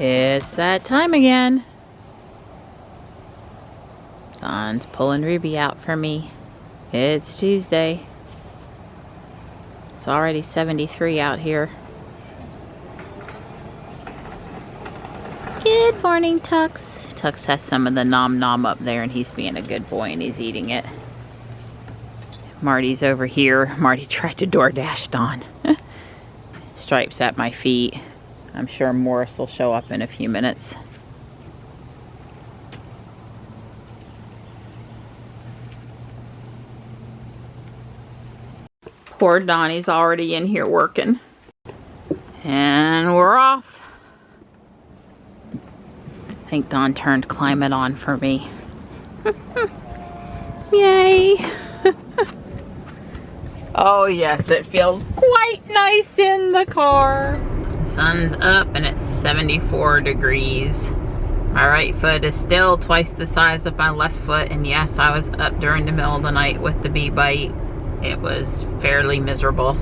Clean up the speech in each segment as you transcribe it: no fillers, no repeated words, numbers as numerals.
It's that time again. Don's pulling Ruby out for me. It's Tuesday. It's already 73 out here. Good morning, Tux. Tux has some of the nom nom up there and he's being a good boy and he's eating it. Marty's over here. Marty tried to DoorDash Don. Stripes at my feet. I'm sure Morris will show up in a few minutes. Poor Donnie's already in here working. And we're off. I think Don turned climate on for me. Yay! Oh yes, it feels quite nice in the car. Sun's up and it's 74 degrees. My right foot is still twice the size of my left foot, and yes, I was up during the middle of the night with the bee bite. It was fairly miserable.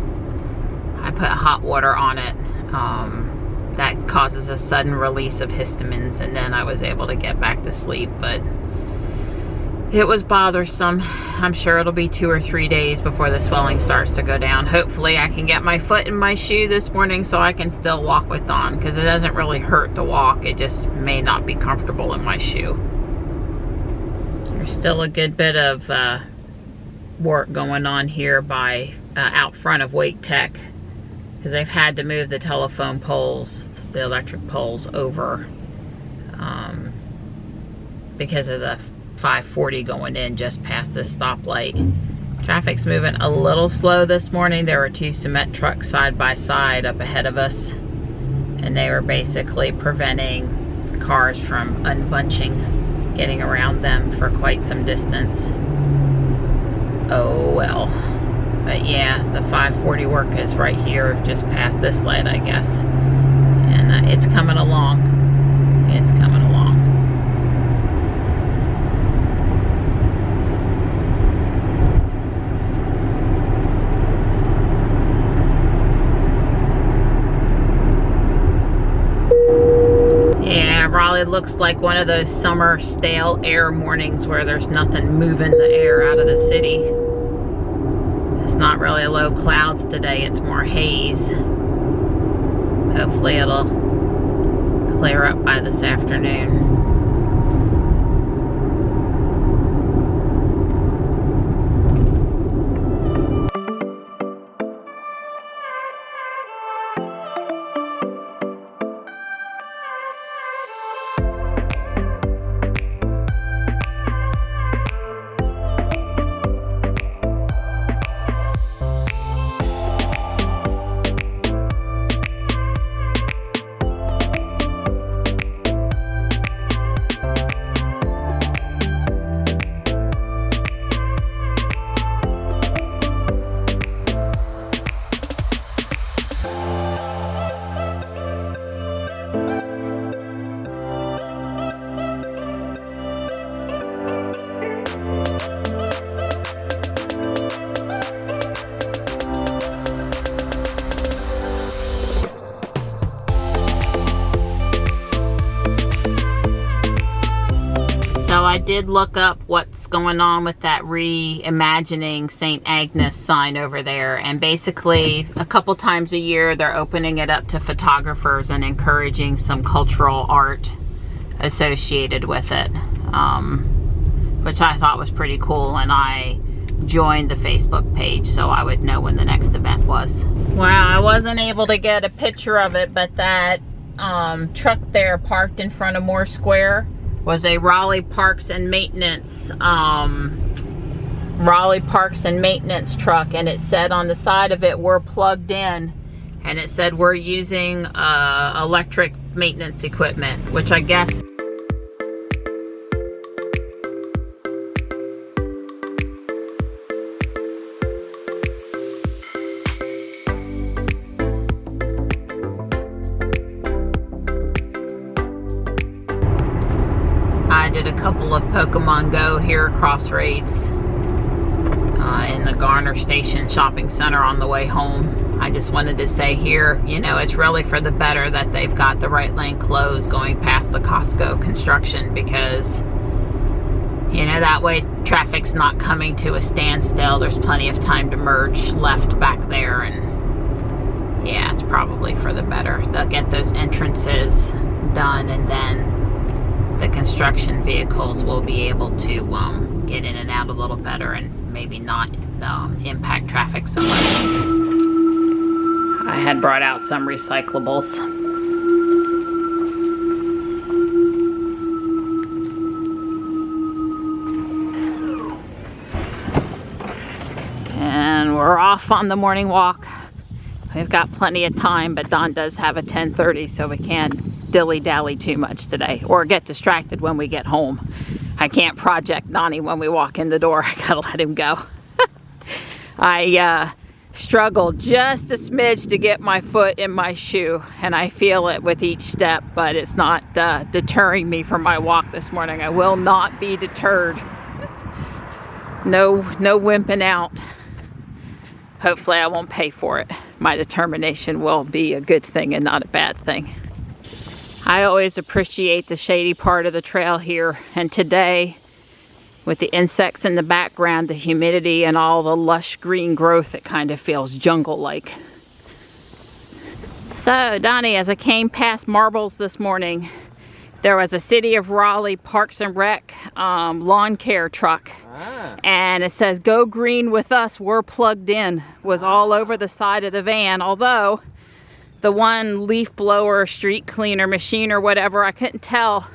I put hot water on it. That causes a sudden release of histamines, and then I was able to get back to sleep, but it was bothersome. I'm sure it'll be 2 or 3 days before the swelling starts to go down. Hopefully I can get my foot in my shoe this morning so I can still walk with Don, because it doesn't really hurt to walk. It just may not be comfortable in my shoe. There's still a good bit of work going on here by out front of Wake Tech, because they've had to move the telephone poles, the electric poles over because of the 540 going in just past this stoplight. Traffic's moving a little slow this morning. There were 2 cement trucks side by side up ahead of us, and they were basically preventing cars from unbunching, getting around them for quite some distance. Oh well. But yeah, the 540 work is right here just past this light, I guess, and it's coming along. It's coming along. Raleigh looks like one of those summer stale air mornings where there's nothing moving the air out of the city. It's not really low clouds today, it's more haze. Hopefully it'll clear up by this afternoon. I did look up what's going on with that reimagining St. Agnes sign over there, and basically a couple times a year they're opening it up to photographers and encouraging some cultural art associated with it, which I thought was pretty cool, and I joined the Facebook page so I would know when the next event was. Wow, I wasn't able to get a picture of it, but that truck there parked in front of Moore Square was a Raleigh Parks and Maintenance truck, and it said on the side of it, we're plugged in, and it said we're using electric maintenance equipment, which I guess I did a couple of Pokemon Go here across Raids in the Garner Station Shopping Center on the way home. I just wanted to say here, you know, it's really for the better that they've got the right lane closed going past the Costco construction, because, you know, that way traffic's not coming to a standstill. There's plenty of time to merge left back there, and yeah, it's probably for the better. They'll get those entrances done, and then the construction vehicles will be able to get in and out a little better, and maybe not impact traffic so much. I had brought out some recyclables. And we're off on the morning walk. We've got plenty of time, but Dawn does have a 10:30, so we can't dilly-dally too much today or get distracted when we get home. I can't project Donnie when we walk in the door. I gotta let him go. I struggled just a smidge to get my foot in my shoe, and I feel it with each step, but it's not deterring me from my walk this morning. I will not be deterred. No wimping out. Hopefully I won't pay for it. My determination will be a good thing and not a bad thing. I always appreciate the shady part of the trail here, and today, with the insects in the background, the humidity, and all the lush green growth, it kind of feels jungle-like. So, Donnie, as I came past Marbles this morning, there was a City of Raleigh Parks and Rec lawn care truck. And it says, "Go green with us, we're plugged in," was all over the side of the van, although the one leaf blower, street cleaner machine or whatever, I couldn't tell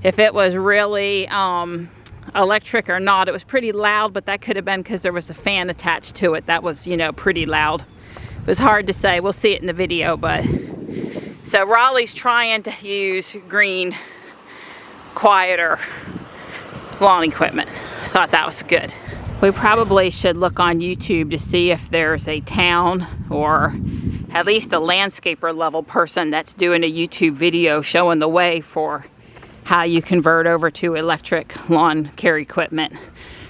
if it was really electric or not. It was pretty loud, but that could have been because there was a fan attached to it. That was, you know, pretty loud. It was hard to say. We'll see it in the video, but so Raleigh's trying to use green, quieter lawn equipment. I thought that was good. We probably should look on YouTube to see if there's a town or at least a landscaper level person that's doing a YouTube video showing the way for how you convert over to electric lawn care equipment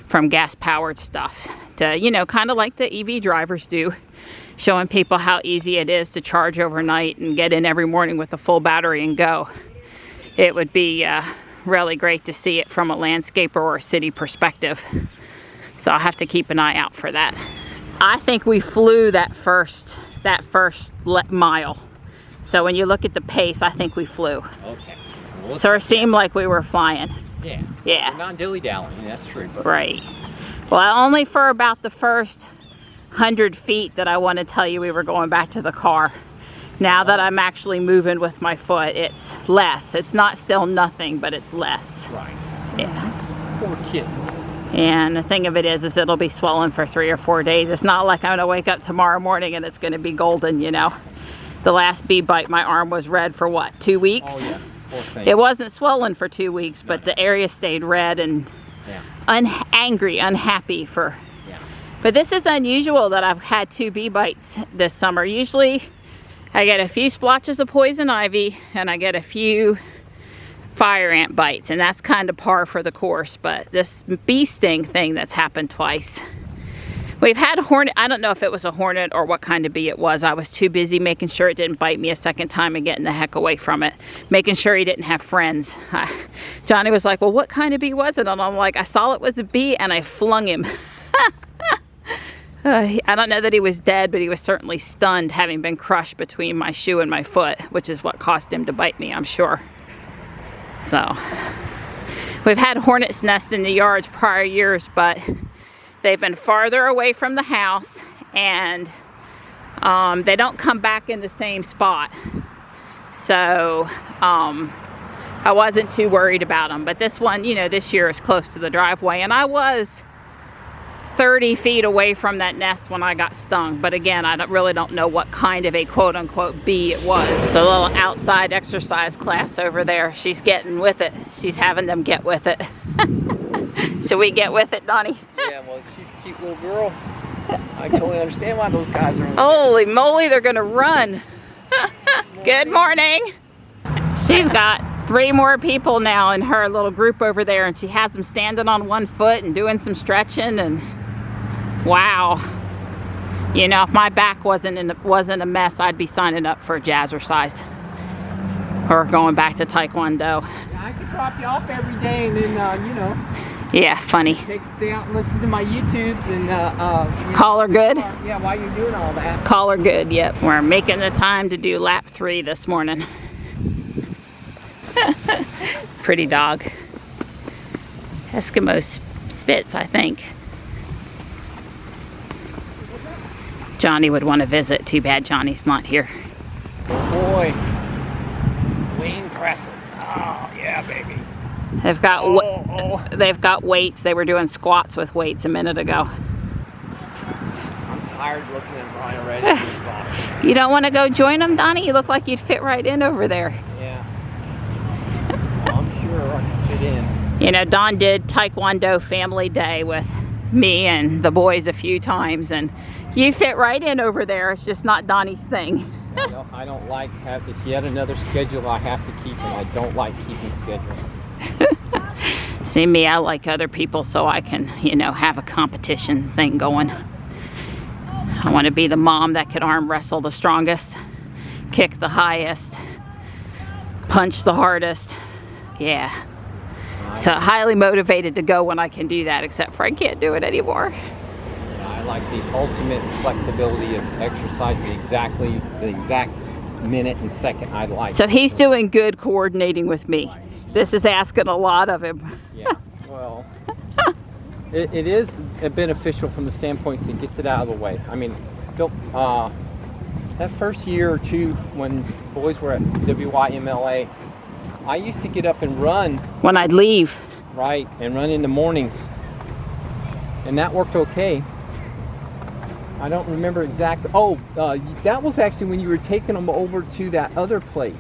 from gas powered stuff to, you know, kind of like the EV drivers do, showing people how easy it is to charge overnight and get in every morning with a full battery and go. It would be really great to see it from a landscaper or a city perspective. So I'll have to keep an eye out for that. I think we flew that first mile. So when you look at the pace, I think we flew. Okay. Well, so it seemed like we were flying. Yeah. Yeah. We're not dilly-dallying, that's true. But right. Well, only for about the first 100 feet that I want to tell you we were going back to the car. Now that I'm actually moving with my foot, it's less. It's not still nothing, but it's less. Right. Yeah. Poor kid. And the thing of it is it'll be swollen for 3 or 4 days. It's not like I'm gonna wake up tomorrow morning and it's gonna be golden, you know. The last bee bite, my arm was red for what, 2 weeks? Oh yeah, poor thing. It wasn't swollen for 2 weeks, but the area stayed red and angry, unhappy for. Yeah. But this is unusual that I've had 2 bee bites this summer. Usually I get a few splotches of poison ivy and I get a few fire ant bites, and that's kind of par for the course. But this bee sting thing that's happened twice. We've had a hornet. I don't know if it was a hornet or what kind of bee it was. I was too busy making sure it didn't bite me a second time and getting the heck away from it, making sure he didn't have friends. Johnny was like, well, what kind of bee was it? And I'm like, I saw it was a bee and I flung him. I don't know that he was dead, but he was certainly stunned, having been crushed between my shoe and my foot, which is what caused him to bite me, I'm sure. So we've had hornets' nests in the yards prior years, but they've been farther away from the house, and they don't come back in the same spot. So I wasn't too worried about them. But this one, you know, this year is close to the driveway, and I was 30 feet away from that nest when I got stung. But again, I really don't know what kind of a quote-unquote bee it was. So a little outside exercise class over there. She's getting with it. She's having them get with it. Should we get with it, Donnie? Yeah, well, she's a cute little girl. I totally understand why those guys are. Holy moly, they're gonna run. Good morning. She's got 3 more people now in her little group over there, and she has them standing on 1 foot and doing some stretching, and wow. You know, if my back wasn't a mess, I'd be signing up for jazzercise or going back to Taekwondo. Yeah, I could drop you off every day, and then you know. Yeah, funny. Stay out and listen to my YouTubes and call her good. Yeah, while you're doing all that. Call her good. Yep. We're making the time to do lap 3 this morning. Pretty dog. Eskimo Spitz, I think. Johnny would want to visit. Too bad Johnny's not here. Oh boy. Wayne Crescent. Oh yeah, baby. They've got weights. They were doing squats with weights a minute ago. I'm tired looking at Brian already. I'm exhausted. You don't want to go join them, Donnie? You look like you'd fit right in over there. Yeah. Well, I'm sure I can fit in. You know, Don did Taekwondo family day with me and the boys a few times, and you fit right in over there. It's just not Donnie's thing. I don't like it's yet another schedule I have to keep, and I don't like keeping schedules. See me, I like other people so I can, you know, have a competition thing going. I want to be the mom that could arm wrestle the strongest, kick the highest, punch the hardest. Yeah. So highly motivated to go when I can do that, except for I can't do it anymore. I like the ultimate flexibility of exercising exactly the exact minute and second I'd like. So he's doing good coordinating with me. This is asking a lot of him. Yeah, well, it is beneficial from the standpoint that it gets it out of the way. I mean, that first year or two when boys were at WYMLA, I used to get up and run. When I'd leave. Right, and run in the mornings. And that worked okay. I don't remember exactly. Oh, that was actually when you were taking them over to that other place.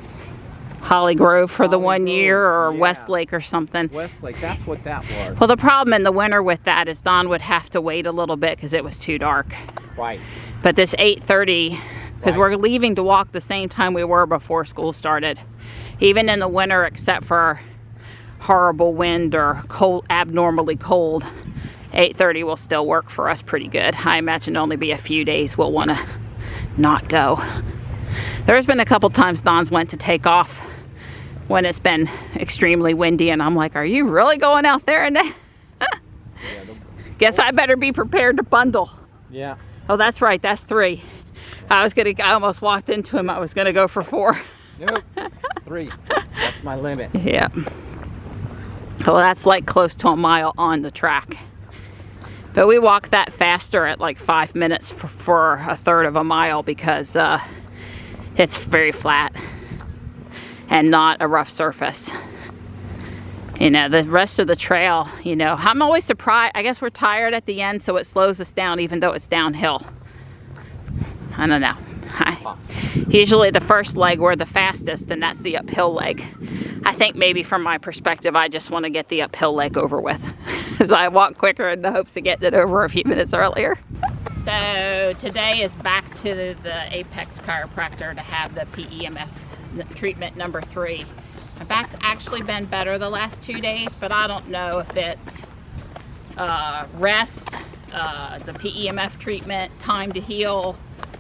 Holly Grove for the Holly 1 year, or yeah. Westlake or something. Westlake, that's what that was. Well, the problem in the winter with that is Don would have to wait a little bit because it was too dark. Right. But this 8:30, because we're leaving to walk the same time we were before school started. Even in the winter, except for horrible wind or cold, abnormally cold, 8:30 will still work for us pretty good. I imagine only be a few days we'll want to not go. There's been a couple times Don's went to take off when it's been extremely windy, and I'm like, are you really going out there? And guess I better be prepared to bundle. Yeah. Oh, that's right, that's 3. I almost walked into him. I was gonna go for 4. Nope. 3. That's my limit. Yeah. Well, that's like close to a mile on the track. But we walk that faster at like 5 minutes for a third of a mile because it's very flat and not a rough surface. You know, the rest of the trail, you know, I'm always surprised. I guess we're tired at the end, so it slows us down even though it's downhill. I don't know. Usually the first leg we're the fastest, and that's the uphill leg. I think maybe from my perspective, I just want to get the uphill leg over with. As I walk quicker in the hopes of getting it over a few minutes earlier. So today is back to the Apex chiropractor to have the PEMF treatment number 3. My back's actually been better the last 2 days, but I don't know if it's rest, the PEMF treatment, time to heal.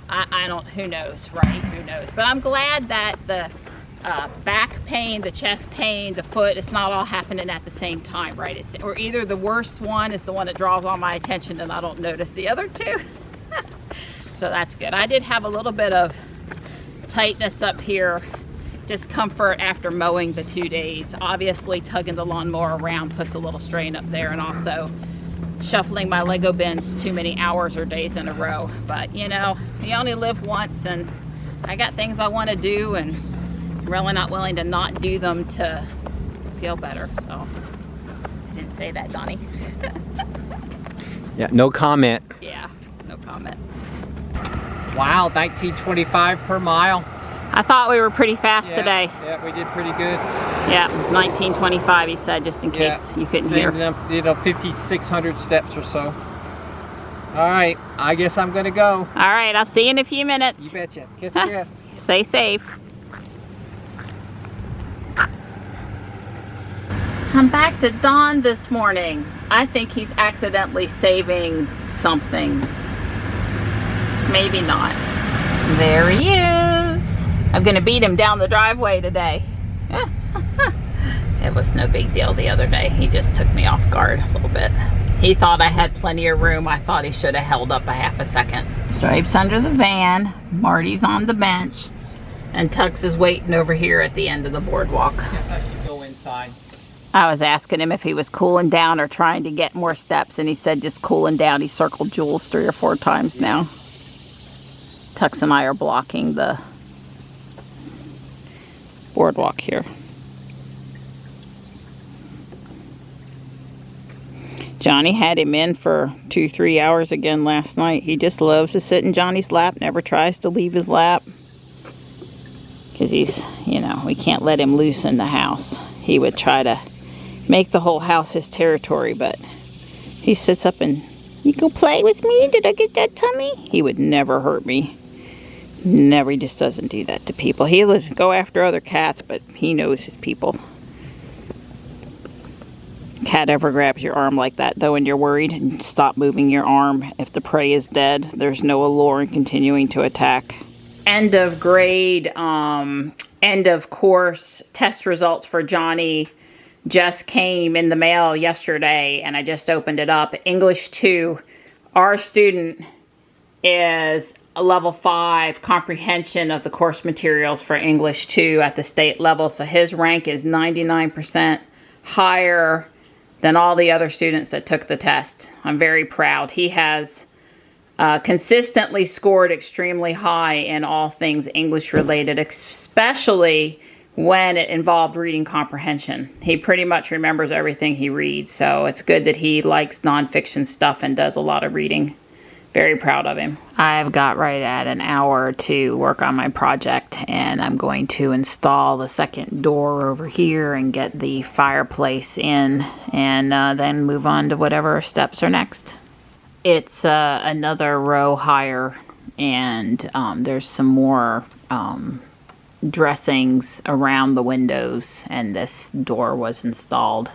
I don't, who knows, right? Who knows? But I'm glad that the back pain, the chest pain, the foot, it's not all happening at the same time, right? Or either the worst one is the one that draws all my attention and I don't notice the other 2. So that's good. I did have a little bit of tightness up here, discomfort after mowing the 2 days. Obviously tugging the lawnmower around puts a little strain up there, and also shuffling my Lego bins too many hours or days in a row. But you know, you only live once, and I got things I want to do, and really not willing to not do them to feel better. So didn't say that, Donnie. Yeah, no comment. Yeah, no comment. Wow, 1925 per mile. I thought we were pretty fast today. Yeah, we did pretty good. Yeah, 1925 he said, just in case you couldn't hear. Did 5,600 steps or so. All right, I guess I'm gonna go. All right, I'll see you in a few minutes. You betcha. Kiss, kiss. Stay safe. I'm back to Don this morning. I think he's accidentally saving something. Maybe not. There he is. I'm gonna beat him down the driveway today. It was no big deal the other day. He just took me off guard a little bit. He thought I had plenty of room. I thought he should have held up a half a second. Stripe's under the van. Marty's on the bench. And Tux is waiting over here at the end of the boardwalk. Go inside. I was asking him if he was cooling down or trying to get more steps, and he said just cooling down. He circled Jules 3 or 4 times now. Tux and I are blocking the boardwalk here. Johnny had him in for 2-3 hours again last night. He just loves to sit in Johnny's lap, never tries to leave his lap. Because he's, you know, we can't let him loose in the house. He would try to make the whole house his territory, but he sits up and, you go play with me? Did I get that tummy? He would never hurt me. Never, he just doesn't do that to people. He'll go after other cats, but he knows his people. Cat ever grabs your arm like that though and you're worried, and stop moving your arm. If the prey is dead, there's no allure in continuing to attack. End of grade, end of course test results for Johnny just came in the mail yesterday, and I just opened it up. English 2, our student is a level 5 comprehension of the course materials for English 2 at the state level, so his rank is 99% higher than all the other students that took the test. I'm very proud. He has consistently scored extremely high in all things English related, especially when it involved reading comprehension. He pretty much remembers everything he reads, so it's good that he likes nonfiction stuff and does a lot of reading. Very proud of him. I've got right at an hour to work on my project, and I'm going to install the second door over here and get the fireplace in, and then move on to whatever steps are next. It's another row higher, and there's some more dressings around the windows, and this door was installed.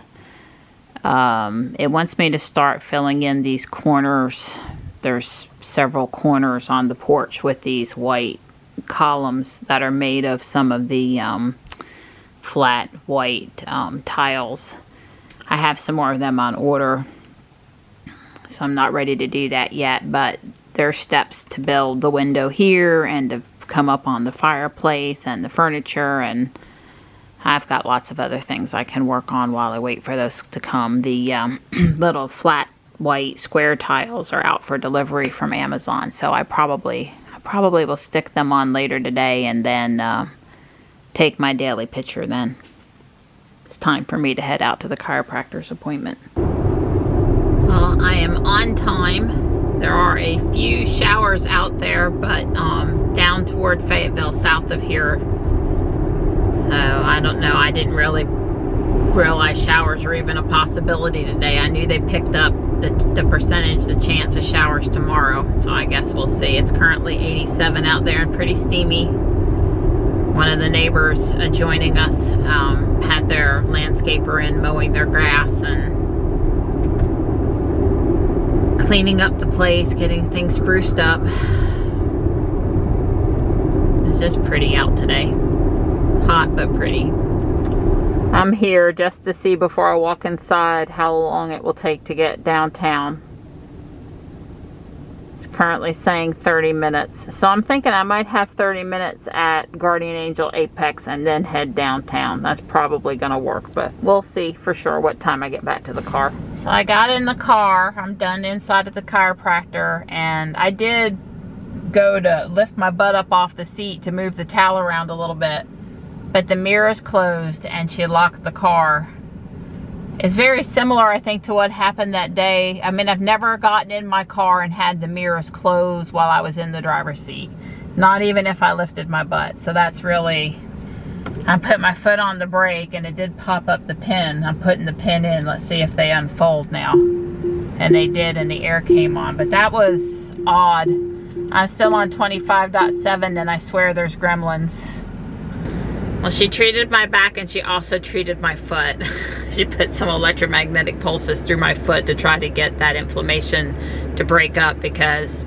It wants me to start filling in these corners. There's several corners on the porch with these white columns that are made of some of the flat white tiles. I have some more of them on order, so I'm not ready to do that yet, but there are steps to build the window here and to come up on the fireplace and the furniture, and I've got lots of other things I can work on while I wait for those to come. The little flat white square tiles are out for delivery from Amazon, so I probably will stick them on later today and then take my daily picture then. It's time for me to head out to the chiropractor's appointment. Well, I am on time. There are a few showers out there, but down toward Fayetteville, south of here. So I don't know, I didn't really realize showers were even a possibility today. I knew they picked up the percentage, the chance of showers tomorrow, so I guess we'll see. It's currently 87 out there and pretty steamy. One of the neighbors adjoining us had their landscaper in mowing their grass and cleaning up the place, getting things spruced up. It's just pretty out today. Hot but pretty. I'm here just to see before I walk inside how long it will take to get downtown. It's currently saying 30 minutes. So I'm thinking I might have 30 minutes at Guardian Angel Apex and then head downtown. That's probably going to work, but we'll see for sure what time I get back to the car. So I got in the car. I'm done inside of the chiropractor, and I did go to lift my butt up off the seat to move the towel around a little bit. but the mirrors closed and she locked the car. It's very similar, I think, to what happened that day. I mean, I've never gotten in my car and had the mirrors closed while I was in the driver's seat. Not even if I lifted my butt. So that's really, I put my foot on the brake and it did pop up the pin. I'm putting the pin in. Let's see if they unfold now. And they did, and the air came on. But that was odd. I'm still on 25.7 and I swear there's gremlins. Well, she treated my back and she also treated my foot. She put some electromagnetic pulses through my foot to try to get that inflammation to break up because,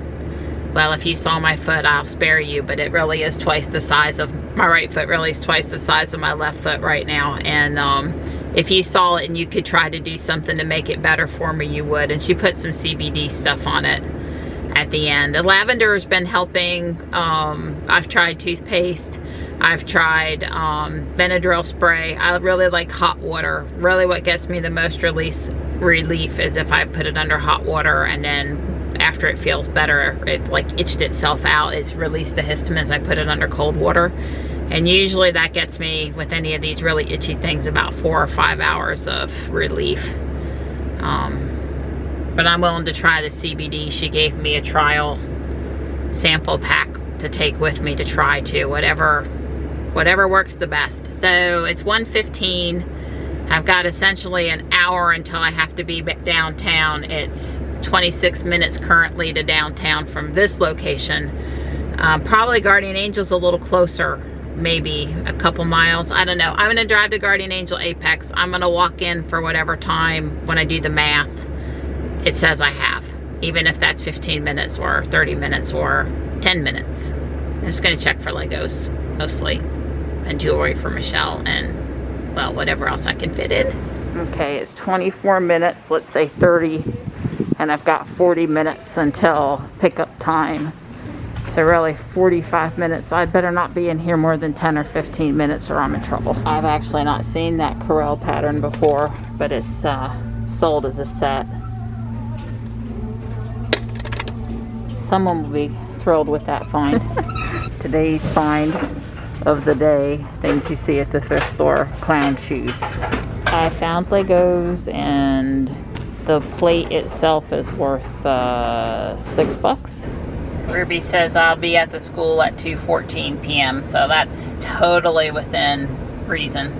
well, if you saw my foot, I'll spare you, but it really is twice the size of, my right foot really is twice the size of my left foot right now. And if you saw it and you could try to do something to make it better for me, you would. And she put some CBD stuff on it at the end. The lavender has been helping. I've tried toothpaste. I've tried Benadryl spray. I really like hot water. Really what gets me the most relief is if I put it under hot water and then after it feels better, it like itched itself out, it's released the histamines, I put it under cold water. And usually that gets me, with any of these really itchy things, about 4 or 5 hours of relief. But I'm willing to try the CBD. She gave me a trial sample pack to take with me to try too, whatever works the best. So it's 1:15. I've got essentially an hour until I have to be downtown. It's 26 minutes currently to downtown from this location. Probably Guardian Angel's a little closer, maybe a couple miles. I don't know. I'm gonna drive to Guardian Angel Apex. I'm gonna walk in for whatever time when I do the math it says I have, even if that's 15 minutes or 30 minutes or 10 minutes. I'm just gonna check for Legos mostly, and jewelry for Michelle, and well, whatever else I can fit in. Okay, it's 24 minutes, let's say 30, and I've got 40 minutes until pickup time. So really 45 minutes. So I'd better not be in here more than 10 or 15 minutes or I'm in trouble. I've actually not seen that Corel pattern before, but it's sold as a set. Someone will be thrilled with that find. Today's find of the day, things you see at the thrift store, clown shoes. I found Legos and the plate itself is worth $6. Ruby says I'll be at the school at 2:14 p.m. so that's totally within reason.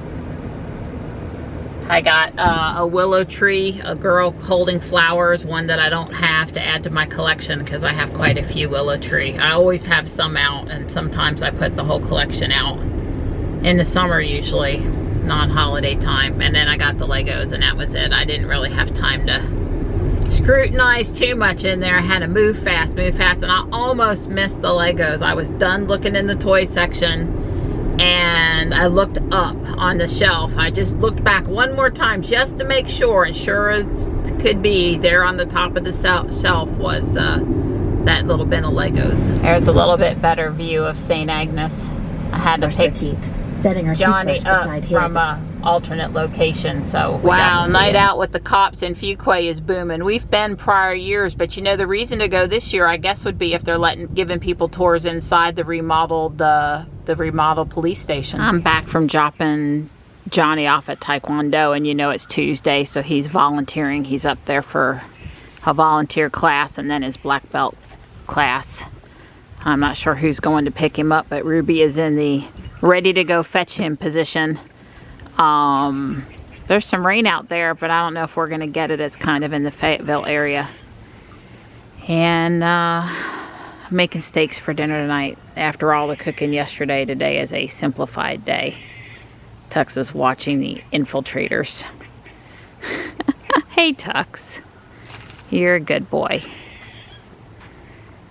I got a willow tree, a girl holding flowers, one that I don't have to add to my collection because I have quite a few willow tree. I always have some out, and sometimes I put the whole collection out in the summer, usually non-holiday time. And then I got the Legos, and that was it. I didn't really have time to scrutinize too much in there. I had to move fast, and I almost missed the Legos. I was done looking in the toy section and I looked up on the shelf. I just looked back one more time just to make sure, and sure as could be, there on the top of the shelf was that little bin of Legos. There's a little bit better view of St. Agnes. I had to pick Johnny up from an alternate location, so wow, night out with the cops in Fuquay is booming. We've been prior years, but you know, the reason to go this year, I guess, would be if they're giving people tours inside the remodeled police station. I'm back from dropping Johnny off at Taekwondo, and you know it's Tuesday, so he's volunteering. He's up there for a volunteer class and then his black belt class. I'm not sure who's going to pick him up, but Ruby is in the ready to go fetch him position. There's some rain out there, but I don't know if we're gonna get it. It's kind of in the Fayetteville area. And making steaks for dinner tonight. After all the cooking yesterday, today is a simplified day. Tux is watching the Infiltrators. Hey Tux, you're a good boy.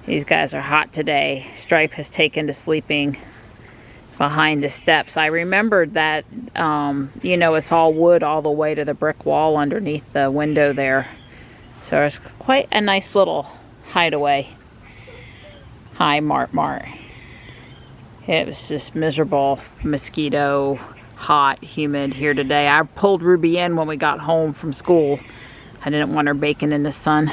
These guys are hot today. Stripe has taken to sleeping behind the steps. I remembered that, you know, it's all wood all the way to the brick wall underneath the window there. So it's quite a nice little hideaway. Hi, Mart. It was just miserable, mosquito, hot, humid here today. I pulled Ruby in when we got home from school. I didn't want her baking in the sun.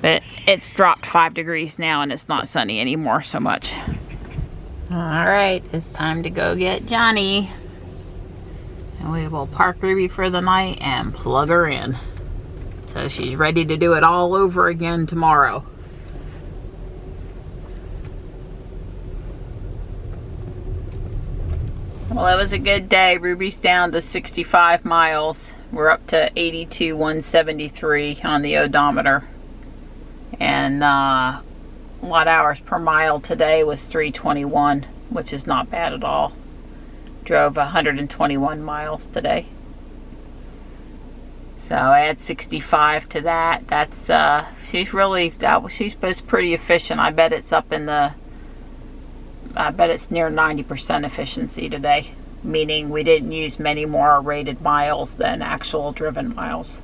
But it's dropped 5 degrees now and it's not sunny anymore so much. All right, it's time to go get Johnny. And we will park Ruby for the night and plug her in. So she's ready to do it all over again tomorrow. Well, it was a good day. Ruby's down to 65 miles. We're up to 82,173 on the odometer. And watt hours per mile today was 321, which is not bad at all. Drove 121 miles today. So add 65 to that. That's she's pretty efficient. I bet it's near 90% efficiency today, meaning we didn't use many more rated miles than actual driven miles.